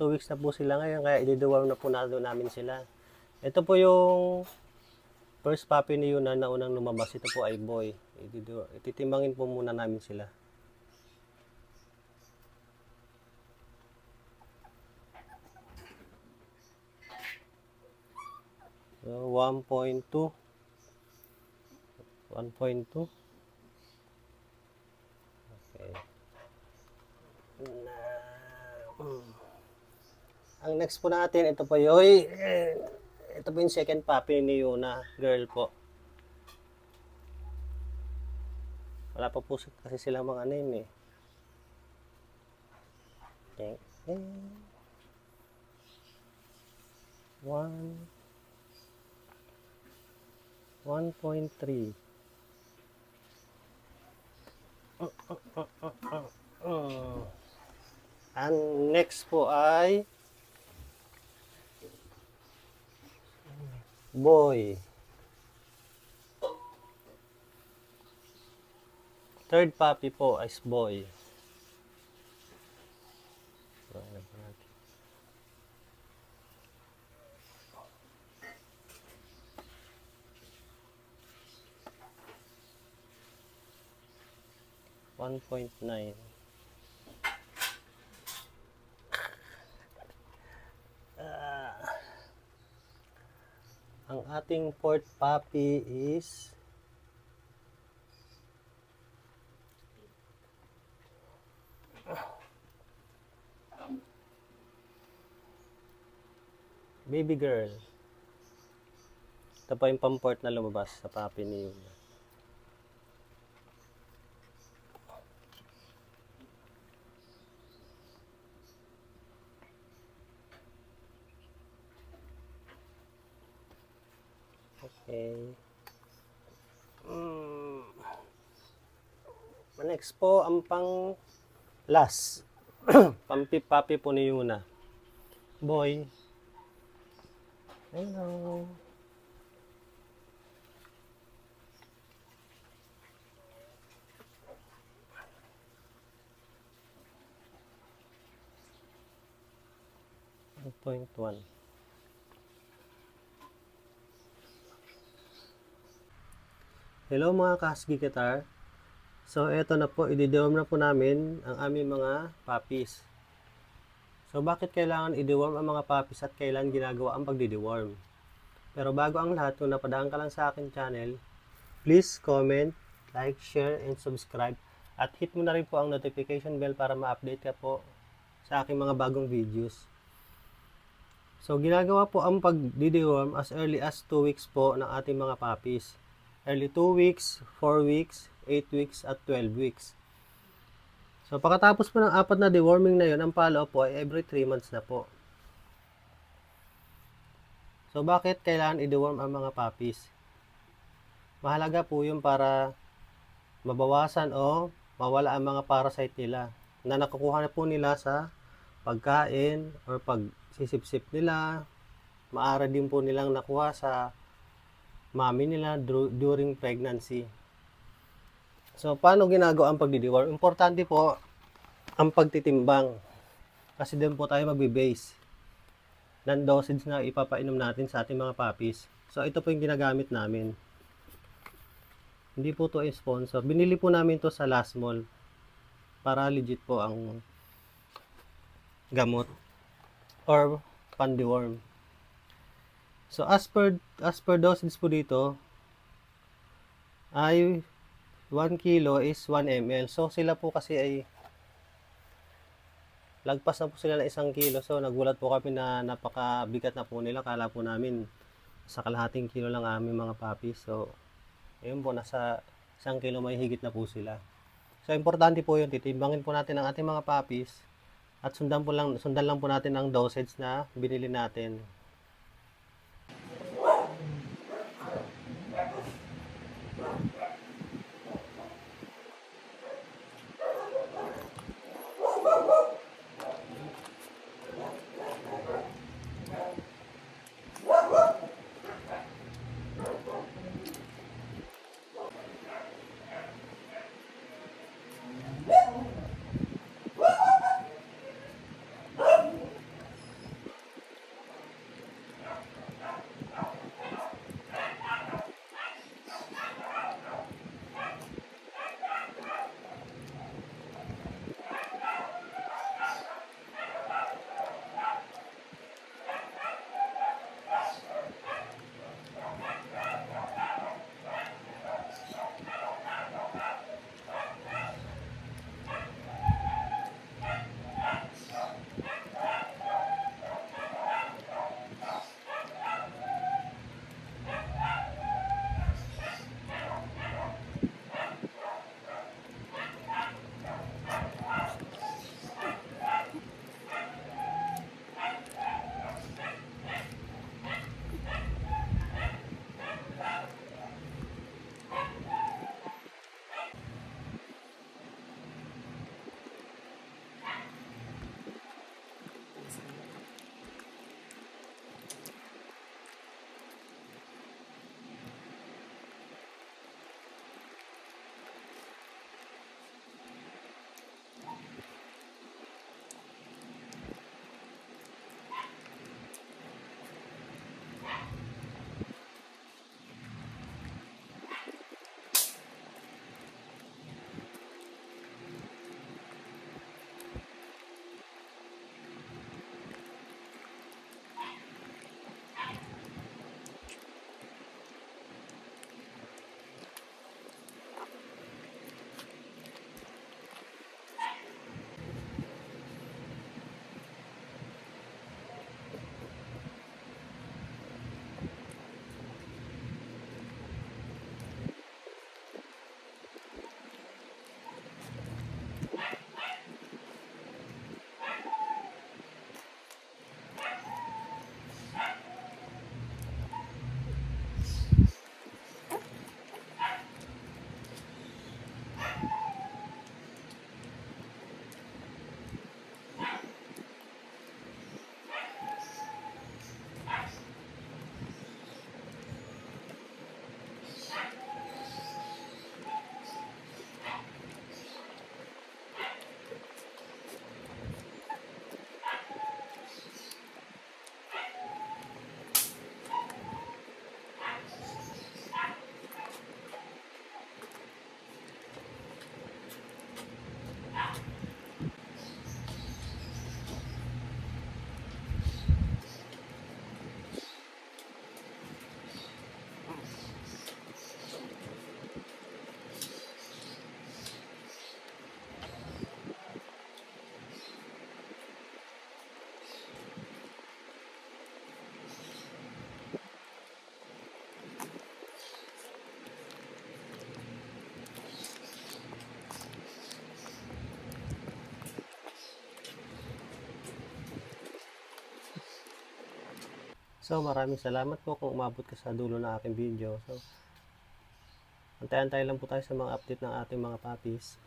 2 weeks na po sila ngayon, kaya i-deworm na po namin sila. Ito po yung first puppy ni Yuna na unang lumabas. Ito po ay boy. Ititimbangin po muna namin sila. So, 1.2. 1.2. Okay. Ang next po natin, ito po yung second puppy ni Yuna, girl po. Wala pa po kasi silang mga name eh. Okay. 1.3. And next po ay boy. Third puppy po is boy. 1.9. Ang ating fourth puppy is baby girl. Ito pa yung pamport na lumabas sa puppy ni Yuna. Okay. Next po, ang pang last. Pampip-papi po ni Yuna. Boy. Hello. Point 1. Hello mga ka-husky guitar. So eto na po, i-deworm na po namin ang aming mga puppies. So bakit kailangan i-deworm ang mga puppies at kailan ginagawa ang pagdi-deworm? Pero bago ang lahat, kung napadaan ka lang sa akin channel, please comment, like, share, and subscribe. At hit mo na rin po ang notification bell para ma-update ka po sa aking mga bagong videos. So ginagawa po ang pagdi-deworm as early as 2 weeks po ng ating mga puppies. Early 2 weeks, 4 weeks, 8 weeks, at 12 weeks. So, pagkatapos po ng 4 na deworming na yun, ang follow-up po ay every 3 months na po. So, bakit kailangan i-deworm ang mga puppies? Mahalaga po yun para mabawasan o mawala ang mga parasite nila na nakukuha na po nila sa pagkain or pagsisip-sip nila. Maaari din po nilang nakuha sa mami nila during pregnancy. So, paano ginagawa ang pagdi-deworm? Importante po ang pagtitimbang. Kasi doon po tayo magbe-base ng dosage na ipapainom natin sa ating mga puppies. So, ito po yung ginagamit namin. Hindi po to sponsor. Binili po namin to sa Last Mall para legit po ang gamot or pan-deworm. So, as per dosage po dito ay 1 kilo is 1 ml. So, sila po kasi ay lagpas na po sila ng 1 kilo. So, nagulat po kami na napakabigat na po nila. Kala po namin sa kalahating kilo lang aming mga puppies. So, ayun po, nasa 1 kilo may higit na po sila. So, importante po yun. Titimbangin po natin ang ating mga puppies at sundan lang po natin ang dosage na binili natin. So, maraming salamat po kung umabot ka sa dulo ng aking video. So, antay-antay lang po tayo sa mga update ng ating mga puppies.